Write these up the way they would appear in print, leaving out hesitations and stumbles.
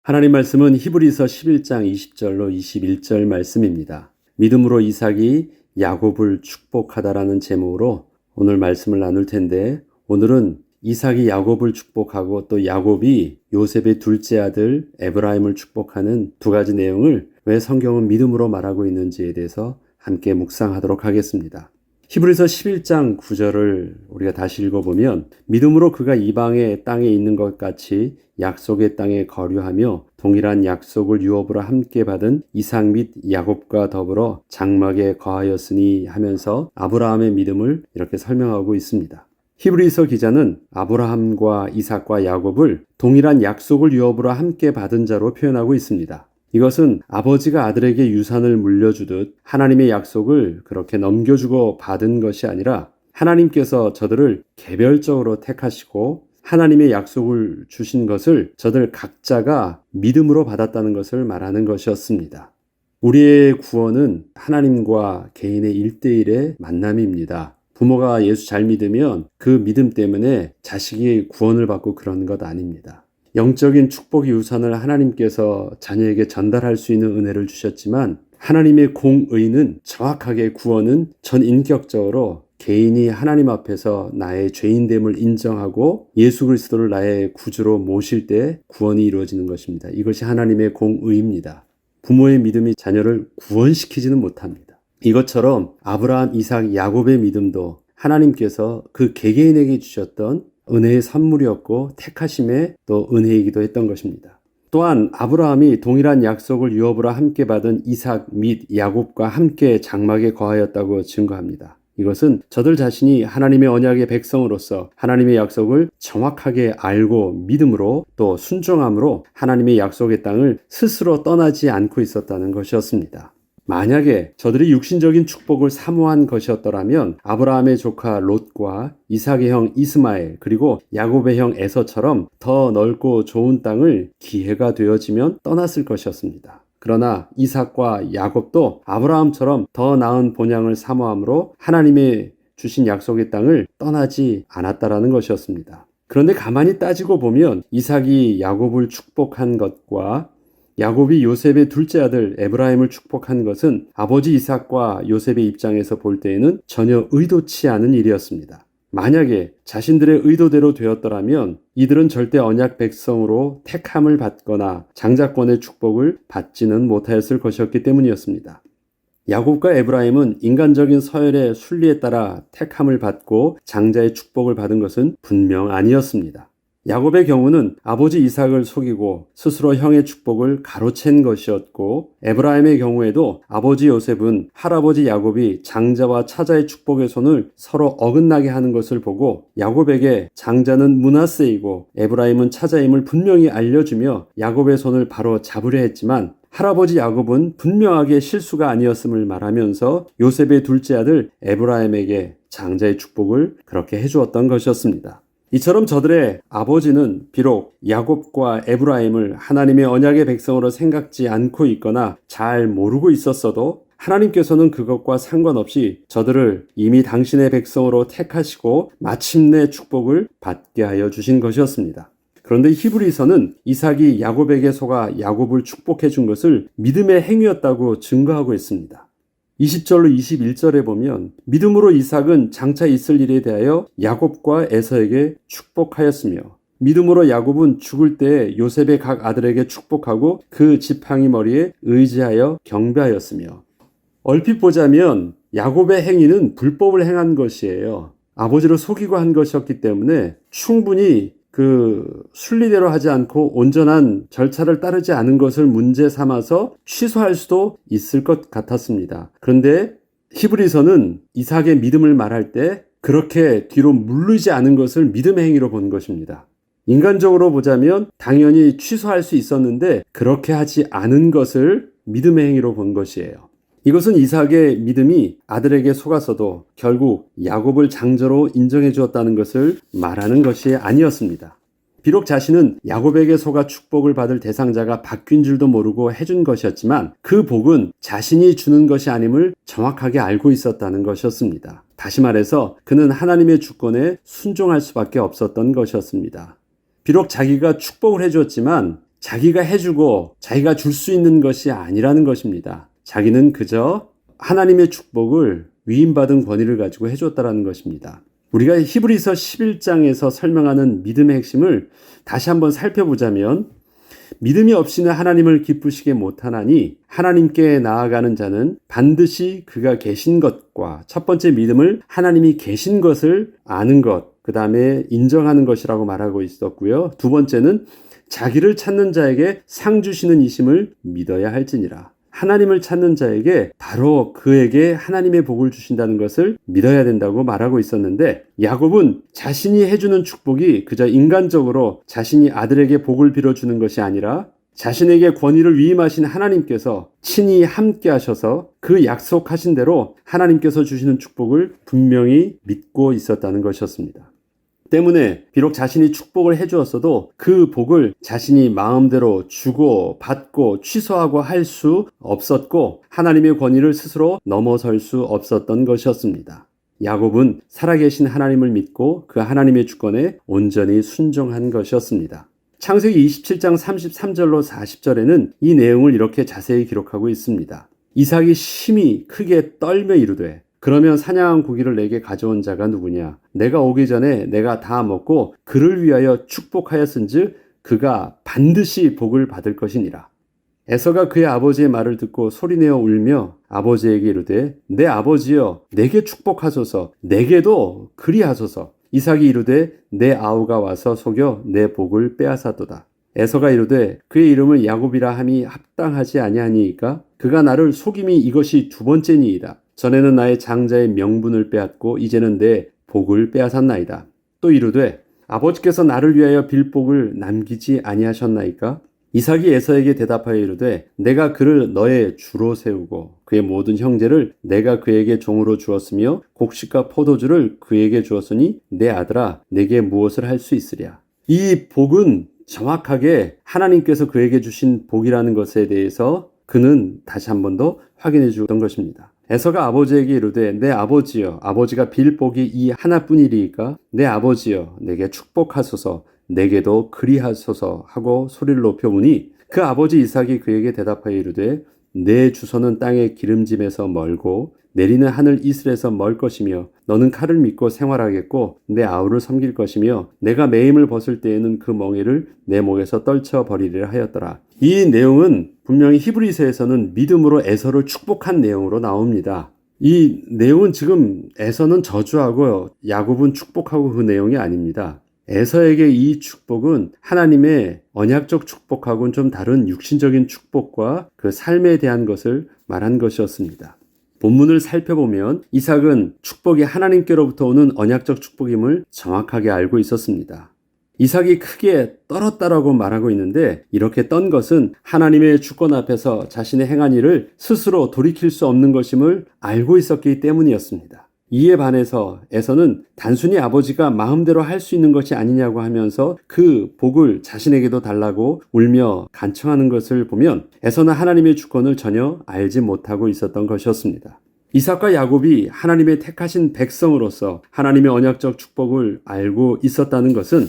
하나님 말씀은 히브리서 11장 20절로 21절 말씀입니다. 믿음으로 이삭이 야곱을 축복하다라는 제목으로 오늘 말씀을 나눌 텐데, 오늘은 이삭이 야곱을 축복하고 또 야곱이 요셉의 둘째 아들 에브라임을 축복하는 두 가지 내용을 왜 성경은 믿음으로 말하고 있는지에 대해서 함께 묵상하도록 하겠습니다. 히브리서 11장 9절을 우리가 다시 읽어보면, 믿음으로 그가 이방의 땅에 있는 것 같이 약속의 땅에 거류하며 동일한 약속을 유업으로 함께 받은 이삭 및 야곱과 더불어 장막에 거하였으니 하면서 아브라함의 믿음을 이렇게 설명하고 있습니다. 히브리서 기자는 아브라함과 이삭과 야곱을 동일한 약속을 유업으로 함께 받은 자로 표현하고 있습니다. 이것은 아버지가 아들에게 유산을 물려주듯 하나님의 약속을 그렇게 넘겨주고 받은 것이 아니라, 하나님께서 저들을 개별적으로 택하시고 하나님의 약속을 주신 것을 저들 각자가 믿음으로 받았다는 것을 말하는 것이었습니다. 우리의 구원은 하나님과 개인의 1대1의 만남입니다. 부모가 예수 잘 믿으면 그 믿음 때문에 자식이 구원을 받고 그런 것 아닙니다. 영적인 축복의 유산을 하나님께서 자녀에게 전달할 수 있는 은혜를 주셨지만, 하나님의 공의는 정확하게 구원은 전인격적으로 개인이 하나님 앞에서 나의 죄인됨을 인정하고 예수 그리스도를 나의 구주로 모실 때 구원이 이루어지는 것입니다. 이것이 하나님의 공의입니다. 부모의 믿음이 자녀를 구원시키지는 못합니다. 이것처럼 아브라함, 이삭, 야곱의 믿음도 하나님께서 그 개개인에게 주셨던 은혜의 선물이었고 택하심의 또 은혜이기도 했던 것입니다. 또한 아브라함이 동일한 약속을 유업으로 함께 받은 이삭 및 야곱과 함께 장막에 거하였다고 증거합니다. 이것은 저들 자신이 하나님의 언약의 백성으로서 하나님의 약속을 정확하게 알고 믿음으로 또 순종함으로 하나님의 약속의 땅을 스스로 떠나지 않고 있었다는 것이었습니다. 만약에 저들이 육신적인 축복을 사모한 것이었더라면 아브라함의 조카 롯과 이삭의 형 이스마엘 그리고 야곱의 형 에서처럼 더 넓고 좋은 땅을 기회가 되어지면 떠났을 것이었습니다. 그러나 이삭과 야곱도 아브라함처럼 더 나은 본향을 사모함으로 하나님의 주신 약속의 땅을 떠나지 않았다라는 것이었습니다. 그런데 가만히 따지고 보면 이삭이 야곱을 축복한 것과 야곱이 요셉의 둘째 아들 에브라임을 축복한 것은 아버지 이삭과 요셉의 입장에서 볼 때에는 전혀 의도치 않은 일이었습니다. 만약에 자신들의 의도대로 되었더라면 이들은 절대 언약 백성으로 택함을 받거나 장자권의 축복을 받지는 못하였을 것이었기 때문이었습니다. 야곱과 에브라임은 인간적인 서열의 순리에 따라 택함을 받고 장자의 축복을 받은 것은 분명 아니었습니다. 야곱의 경우는 아버지 이삭을 속이고 스스로 형의 축복을 가로챈 것이었고, 에브라임의 경우에도 아버지 요셉은 할아버지 야곱이 장자와 차자의 축복의 손을 서로 어긋나게 하는 것을 보고 야곱에게 장자는 므낫세이고 에브라임은 차자임을 분명히 알려주며 야곱의 손을 바로 잡으려 했지만, 할아버지 야곱은 분명하게 실수가 아니었음을 말하면서 요셉의 둘째 아들 에브라임에게 장자의 축복을 그렇게 해주었던 것이었습니다. 이처럼 저들의 아버지는 비록 야곱과 에브라임을 하나님의 언약의 백성으로 생각지 않고 있거나 잘 모르고 있었어도 하나님께서는 그것과 상관없이 저들을 이미 당신의 백성으로 택하시고 마침내 축복을 받게 하여 주신 것이었습니다. 그런데 히브리서는 이삭이 야곱에게 속아 야곱을 축복해 준 것을 믿음의 행위였다고 증거하고 있습니다. 20절로 21절에 보면 믿음으로 이삭은 장차 있을 일에 대하여 야곱과 에서에게 축복하였으며, 믿음으로 야곱은 죽을 때 요셉의 각 아들에게 축복하고 그 지팡이 머리에 의지하여 경배하였으며, 얼핏 보자면 야곱의 행위는 불법을 행한 것이에요. 아버지를 속이고 한 것이었기 때문에 충분히 그 순리대로 하지 않고 온전한 절차를 따르지 않은 것을 문제 삼아서 취소할 수도 있을 것 같았습니다. 그런데 히브리서는 이삭의 믿음을 말할 때 그렇게 뒤로 물르지 않은 것을 믿음의 행위로 본 것입니다. 인간적으로 보자면 당연히 취소할 수 있었는데 그렇게 하지 않은 것을 믿음의 행위로 본 것이에요. 이것은 이삭의 믿음이 아들에게 속아서도 결국 야곱을 장자로 인정해 주었다는 것을 말하는 것이 아니었습니다. 비록 자신은 야곱에게 속아 축복을 받을 대상자가 바뀐 줄도 모르고 해준 것이었지만 그 복은 자신이 주는 것이 아님을 정확하게 알고 있었다는 것이었습니다. 다시 말해서 그는 하나님의 주권에 순종할 수밖에 없었던 것이었습니다. 비록 자기가 축복을 해주었지만 자기가 해주고 자기가 줄 수 있는 것이 아니라는 것입니다. 자기는 그저 하나님의 축복을 위임받은 권위를 가지고 해줬다라는 것입니다. 우리가 히브리서 11장에서 설명하는 믿음의 핵심을 다시 한번 살펴보자면 믿음이 없이는 하나님을 기쁘시게 못하나니 하나님께 나아가는 자는 반드시 그가 계신 것과 첫 번째 믿음을 하나님이 계신 것을 아는 것, 그 다음에 인정하는 것이라고 말하고 있었고요. 두 번째는 자기를 찾는 자에게 상 주시는 이심을 믿어야 할지니라. 하나님을 찾는 자에게 바로 그에게 하나님의 복을 주신다는 것을 믿어야 된다고 말하고 있었는데 야곱은 자신이 해주는 축복이 그저 인간적으로 자신이 아들에게 복을 빌어주는 것이 아니라 자신에게 권위를 위임하신 하나님께서 친히 함께 하셔서 그 약속하신 대로 하나님께서 주시는 축복을 분명히 믿고 있었다는 것이었습니다. 때문에 비록 자신이 축복을 해주었어도 그 복을 자신이 마음대로 주고 받고 취소하고 할 수 없었고 하나님의 권위를 스스로 넘어설 수 없었던 것이었습니다. 야곱은 살아계신 하나님을 믿고 그 하나님의 주권에 온전히 순종한 것이었습니다. 창세기 27장 33절로 40절에는 이 내용을 이렇게 자세히 기록하고 있습니다. 이삭이 심히 크게 떨며 이르되 그러면 사냥한 고기를 내게 가져온 자가 누구냐? 내가 오기 전에 내가 다 먹고 그를 위하여 축복하였은즉 그가 반드시 복을 받을 것이니라. 에서가 그의 아버지의 말을 듣고 소리내어 울며 아버지에게 이르되 내 아버지여 내게 축복하소서 내게도 그리하소서. 이삭이 이르되 내 아우가 와서 속여 내 복을 빼앗았도다. 에서가 이르되 그의 이름을 야곱이라 함이 합당하지 아니하니이까 그가 나를 속임이 이것이 두 번째니이다. 전에는 나의 장자의 명분을 빼앗고 이제는 내 복을 빼앗았나이다. 또 이르되 아버지께서 나를 위하여 빌 복을 남기지 아니하셨나이까? 이삭이 에서에게 대답하여 이르되 내가 그를 너의 주로 세우고 그의 모든 형제를 내가 그에게 종으로 주었으며 곡식과 포도주를 그에게 주었으니 내 아들아 내게 무엇을 할 수 있으랴. 이 복은 정확하게 하나님께서 그에게 주신 복이라는 것에 대해서 그는 다시 한 번 더 확인해 주던 것입니다. 에서가 아버지에게 이르되 내 아버지여 아버지가 빌 복이 이 하나뿐이리이까 내 아버지여 내게 축복하소서 내게도 그리하소서 하고 소리를 높여보니 그 아버지 이삭이 그에게 대답하여 이르되 내 주소는 땅의 기름짐에서 멀고 내리는 하늘 이슬에서 멀 것이며 너는 칼을 믿고 생활하겠고 내 아우를 섬길 것이며 내가 매임을 벗을 때에는 그 멍에를 내 목에서 떨쳐버리리라 하였더라. 이 내용은 분명히 히브리서에서는 믿음으로 에서를 축복한 내용으로 나옵니다. 이 내용은 지금 에서는 저주하고 야곱은 축복하고 그 내용이 아닙니다. 에서에게 이 축복은 하나님의 언약적 축복하고는 좀 다른 육신적인 축복과 그 삶에 대한 것을 말한 것이었습니다. 본문을 살펴보면 이삭은 축복이 하나님께로부터 오는 언약적 축복임을 정확하게 알고 있었습니다. 이삭이 크게 떨었다라고 말하고 있는데 이렇게 떤 것은 하나님의 주권 앞에서 자신의 행한 일을 스스로 돌이킬 수 없는 것임을 알고 있었기 때문이었습니다. 이에 반해서 에서는 단순히 아버지가 마음대로 할 수 있는 것이 아니냐고 하면서 그 복을 자신에게도 달라고 울며 간청하는 것을 보면 에서는 하나님의 주권을 전혀 알지 못하고 있었던 것이었습니다. 이삭과 야곱이 하나님의 택하신 백성으로서 하나님의 언약적 축복을 알고 있었다는 것은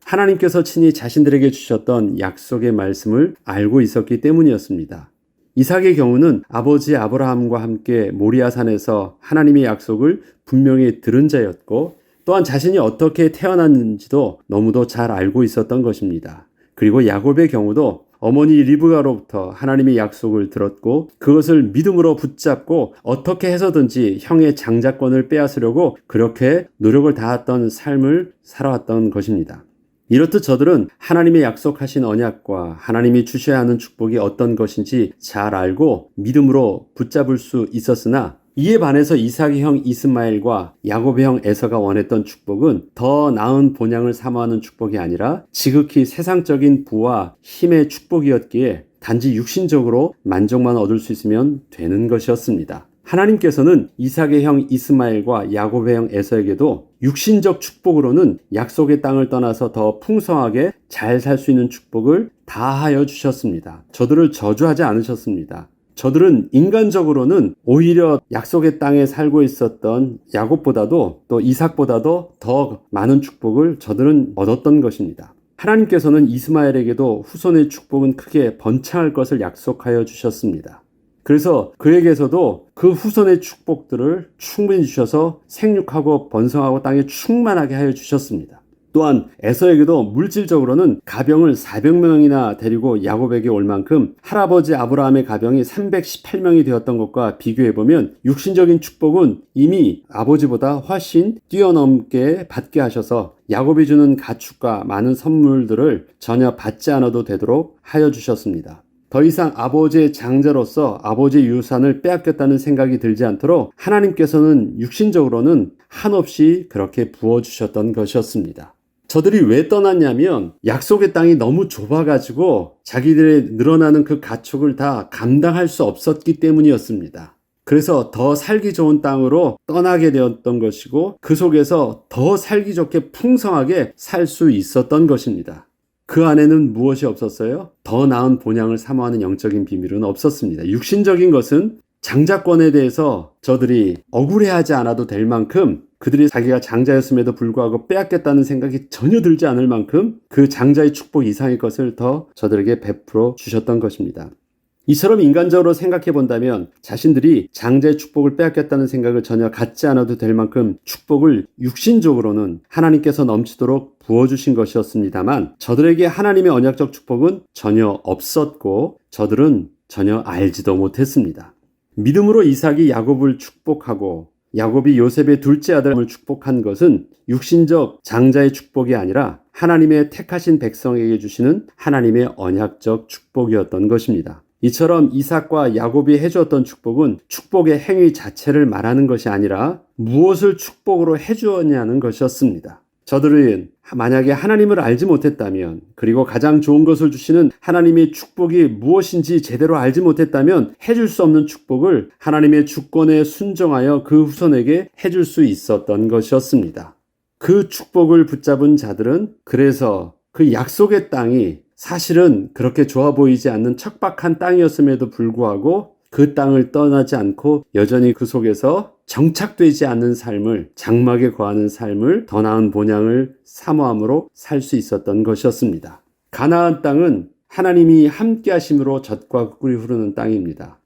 하나님께서 친히 자신들에게 주셨던 약속의 말씀을 알고 있었기 때문이었습니다. 이삭의 경우는 아버지 아브라함과 함께 모리아산에서 하나님의 약속을 분명히 들은 자였고 또한 자신이 어떻게 태어났는지도 너무도 잘 알고 있었던 것입니다. 그리고 야곱의 경우도 어머니 리브가로부터 하나님의 약속을 들었고 그것을 믿음으로 붙잡고 어떻게 해서든지 형의 장자권을 빼앗으려고 그렇게 노력을 다했던 삶을 살아왔던 것입니다. 이렇듯 저들은 하나님의 약속하신 언약과 하나님이 주셔야 하는 축복이 어떤 것인지 잘 알고 믿음으로 붙잡을 수 있었으나 이에 반해서 이삭의 형 이스마엘과 야곱의 형 에서가 원했던 축복은 더 나은 본향을 사모하는 축복이 아니라 지극히 세상적인 부와 힘의 축복이었기에 단지 육신적으로 만족만 얻을 수 있으면 되는 것이었습니다. 하나님께서는 이삭의 형 이스마엘과 야곱의 형 에서에게도 육신적 축복으로는 약속의 땅을 떠나서 더 풍성하게 잘 살 수 있는 축복을 다하여 주셨습니다. 저들을 저주하지 않으셨습니다. 저들은 인간적으로는 오히려 약속의 땅에 살고 있었던 야곱보다도 또 이삭보다도 더 많은 축복을 저들은 얻었던 것입니다. 하나님께서는 이스마엘에게도 후손의 축복은 크게 번창할 것을 약속하여 주셨습니다. 그래서 그에게서도 그 후손의 축복들을 충분히 주셔서 생육하고 번성하고 땅에 충만하게 하여 주셨습니다. 또한 에서에게도 물질적으로는 가병을 400명이나 데리고 야곱에게 올 만큼 할아버지 아브라함의 가병이 318명이 되었던 것과 비교해보면 육신적인 축복은 이미 아버지보다 훨씬 뛰어넘게 받게 하셔서 야곱이 주는 가축과 많은 선물들을 전혀 받지 않아도 되도록 하여 주셨습니다. 더 이상 아버지의 장자로서 아버지의 유산을 빼앗겼다는 생각이 들지 않도록 하나님께서는 육신적으로는 한없이 그렇게 부어주셨던 것이었습니다. 저들이 왜 떠났냐면 약속의 땅이 너무 좁아가지고 자기들의 늘어나는 그 가축을 다 감당할 수 없었기 때문이었습니다. 그래서 더 살기 좋은 땅으로 떠나게 되었던 것이고 그 속에서 더 살기 좋게 풍성하게 살 수 있었던 것입니다. 그 안에는 무엇이 없었어요? 더 나은 본향을 사모하는 영적인 비밀은 없었습니다. 육신적인 것은 장자권에 대해서 저들이 억울해하지 않아도 될 만큼 그들이 자기가 장자였음에도 불구하고 빼앗겼다는 생각이 전혀 들지 않을 만큼 그 장자의 축복 이상의 것을 더 저들에게 베풀어 주셨던 것입니다. 이처럼 인간적으로 생각해 본다면 자신들이 장자의 축복을 빼앗겼다는 생각을 전혀 갖지 않아도 될 만큼 축복을 육신적으로는 하나님께서 넘치도록 부어주신 것이었습니다만 저들에게 하나님의 언약적 축복은 전혀 없었고 저들은 전혀 알지도 못했습니다. 믿음으로 이삭이 야곱을 축복하고 야곱이 요셉의 둘째 아들을 축복한 것은 육신적 장자의 축복이 아니라 하나님의 택하신 백성에게 주시는 하나님의 언약적 축복이었던 것입니다. 이처럼 이삭과 야곱이 해주었던 축복은 축복의 행위 자체를 말하는 것이 아니라 무엇을 축복으로 해주었냐는 것이었습니다. 저들은 만약에 하나님을 알지 못했다면 그리고 가장 좋은 것을 주시는 하나님의 축복이 무엇인지 제대로 알지 못했다면 해줄 수 없는 축복을 하나님의 주권에 순종하여 그 후손에게 해줄 수 있었던 것이었습니다. 그 축복을 붙잡은 자들은 그래서 그 약속의 땅이 사실은 그렇게 좋아 보이지 않는 척박한 땅이었음에도 불구하고 그 땅을 떠나지 않고 여전히 그 속에서 정착되지 않는 삶을, 장막에 거하는 삶을 더 나은 본향을 사모함으로 살 수 있었던 것이었습니다. 가나안 땅은 하나님이 함께 하심으로 젖과 꿀이 흐르는 땅입니다.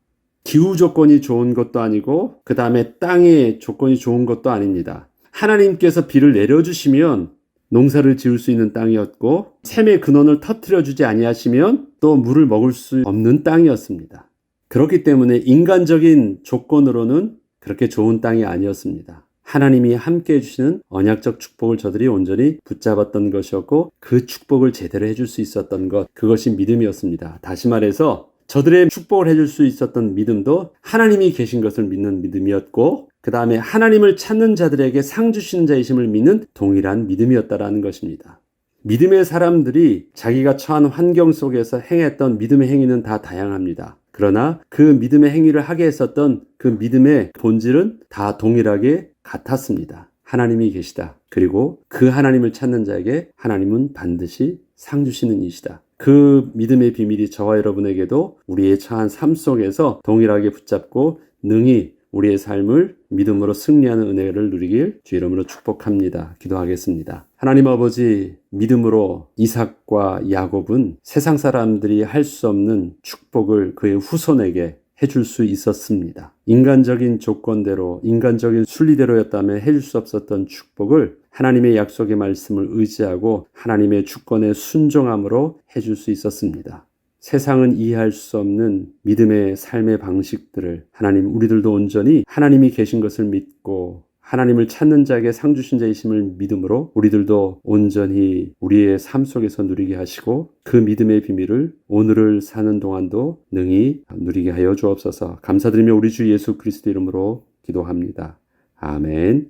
기후 조건이 좋은 것도 아니고 그 다음에 땅의 조건이 좋은 것도 아닙니다. 하나님께서 비를 내려주시면 농사를 지을 수 있는 땅이었고 샘의 근원을 터뜨려 주지 아니하시면 또 물을 먹을 수 없는 땅이었습니다. 그렇기 때문에 인간적인 조건으로는 그렇게 좋은 땅이 아니었습니다. 하나님이 함께 해주시는 언약적 축복을 저들이 온전히 붙잡았던 것이었고 그 축복을 제대로 해줄 수 있었던 것, 그것이 믿음이었습니다. 다시 말해서 저들의 축복을 해줄 수 있었던 믿음도 하나님이 계신 것을 믿는 믿음이었고 그 다음에 하나님을 찾는 자들에게 상 주시는 자이심을 믿는 동일한 믿음이었다라는 것입니다. 믿음의 사람들이 자기가 처한 환경 속에서 행했던 믿음의 행위는 다 다양합니다. 그러나 그 믿음의 행위를 하게 했었던 그 믿음의 본질은 다 동일하게 같았습니다. 하나님이 계시다. 그리고 그 하나님을 찾는 자에게 하나님은 반드시 상 주시는 이시다. 그 믿음의 비밀이 저와 여러분에게도 우리의 처한 삶 속에서 동일하게 붙잡고 능히 우리의 삶을 믿음으로 승리하는 은혜를 누리길 주 이름으로 축복합니다. 기도하겠습니다. 하나님 아버지, 믿음으로 이삭과 야곱은 세상 사람들이 할 수 없는 축복을 그의 후손에게 해줄 수 있었습니다. 인간적인 조건대로, 인간적인 순리대로였다면 해줄 수 없었던 축복을 하나님의 약속의 말씀을 의지하고 하나님의 주권에 순종함으로 해줄 수 있었습니다. 세상은 이해할 수 없는 믿음의 삶의 방식들을 하나님, 우리들도 온전히 하나님이 계신 것을 믿고 하나님을 찾는 자에게 상 주신 자이심을 믿음으로 우리들도 온전히 우리의 삶 속에서 누리게 하시고 그 믿음의 비밀을 오늘을 사는 동안도 능히 누리게 하여 주옵소서. 감사드리며 우리 주 예수 그리스도 이름으로 기도합니다. 아멘.